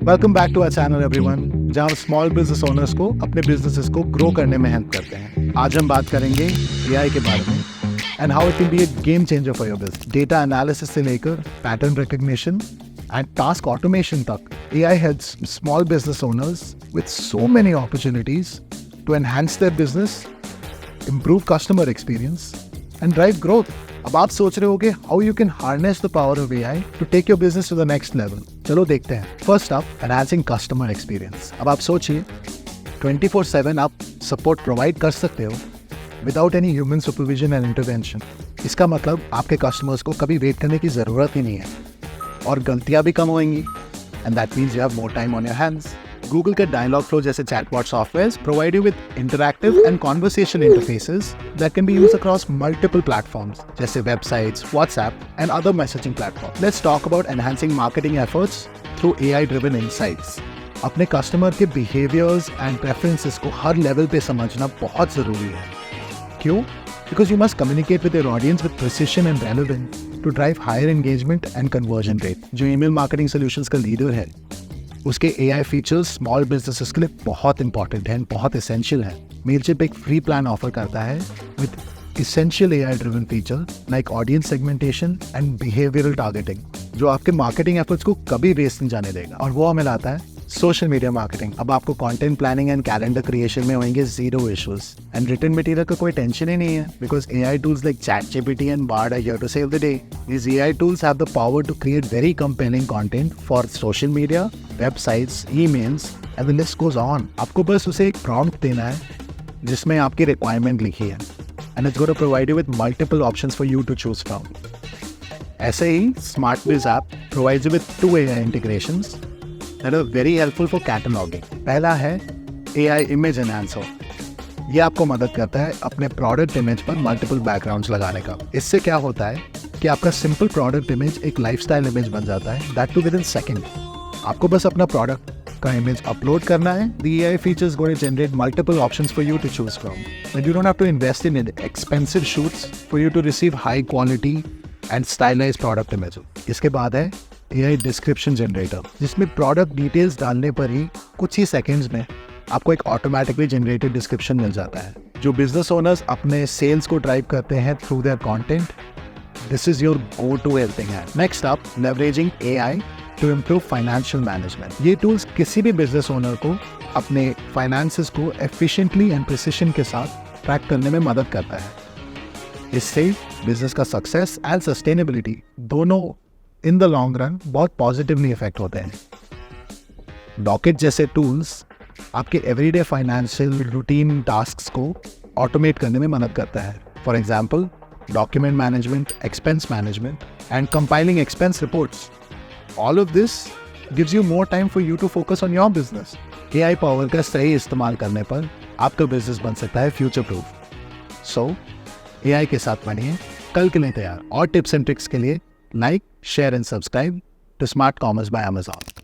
Welcome back to our channel everyone, जहां हम small business owners को अपने बिजनेसेस को ग्रो करने में हेल्प करते हैं। आज हम बात करेंगे एआई के बारे में and how it can be a game changer for your business. Data analysis से लेकर pattern recognition and task automation तक, AI helps small business owners with so many opportunities to enhance their business, improve customer experience and drive growth. अब आप सोच रहे होगे how you can harness the power of AI to take your business to the next level. चलो देखते हैं। First up, enhancing customer experience. अब आप सोचिए 24/7 आप support provide कर सकते हो without any human supervision and intervention. इसका मतलब आपके customers को कभी wait करने की ज़रूरत ही नहीं है और गलतियाँ भी कम होंगी and that means you have more time on your hands. Google के Dialogflow जैसे chatbot softwares provide you with interactive and conversation interfaces that can be used across multiple platforms जैसे websites, WhatsApp and other messaging platforms. Let's talk about enhancing marketing efforts through AI-driven insights. अपने customer के behaviors and preferences को हर level पे समझना बहुत ज़रूरी है। क्यों? Because you must communicate with your audience with precision and relevance to drive higher engagement and conversion rate. जो email marketing solutions का leader है, उसके AI फीचर्स स्मॉल बिजनेसेस के लिए बहुत इंपॉर्टेंट हैं, बहुत एसेंशियल है। मेलशिप एक फ्री प्लान ऑफर करता है with essential AI driven feature like audience segmentation and behavioural targeting, जो आपके मार्केटिंग एफर्ट्स को कभी वेस्ट नहीं जाने देगा। और वो हमें लाता है सोशल मीडिया मार्केटिंग। अब आपको content planning and calendar creation में होंगे zero issues and written material का कोई टेंशन ही नहीं है because AI tools like ChatGPT and Bard are here to save the day. These AI tools have the power to create very compelling content for social media, websites, emails and the list goes on. आपको बस उसे एक prompt देना है जिसमें आपकी requirement लिखी है and it's going to provide you with multiple options for you to choose from. ऐसे ही SmartBiz app provides you with 2 AI integrations that are very helpful for cataloging. पहला है AI Image Enhancer. ये आपको मदद करता है अपने प्रोडक्ट इमेज पर मल्टीपल बैकग्राउंड्स लगाने का। इससे क्या होता है कि आपका सिंपल प्रोडक्ट इमेज एक लाइफस्टाइल इमेज बन जाता है, that too within second. आपको बस अपना प्रोडक्ट का इमेज अपलोड करना है। The AI features going to generate multiple options for you to choose from. And you don't have to invest in expensive shoots for you to receive high quality and stylized product images. इसके बाद है AI description generator, जिसमें product details डालने पर ही कुछ ही seconds में आपको एक ऑटोमेटिकली जनरेटेड डिस्क्रिप्शन मिल जाता है। जो बिजनेस ओनर्स अपने सेल्स को ड्राइव करते हैं through their content, this is your go to helping hand. Next up, leveraging AI to improve financial management. ये टूल्स किसी भी बिजनेस ओनर को अपने फाइनेंसेस को एफिशिएंटली एंड प्रिसिशन के साथ ट्रैक करने में मदद करता है। इससे बिजनेस का सक्सेस एंड सस्टेनेबिलिटी दोनों इन द लॉन्ग रन बहुत पॉजिटिवली इफेक्ट होते हैं। डॉकेट जैसे टूल्स आपके एवरीडे फाइनेंशियल रूटीन टास्क्स को ऑटोमेट करने में मदद करता है। For example, document management, expense management and compiling expense reports. All of this gives you more time for you to focus on your business. AI power का सही इस्तेमाल करने पर आपका बिजनेस बन सकता है फ्यूचर प्रूफ। सो AI के साथ बनिए कल के लिए तैयार। और टिप्स एंड ट्रिक्स के लिए like, share and subscribe to smart commerce by Amazon.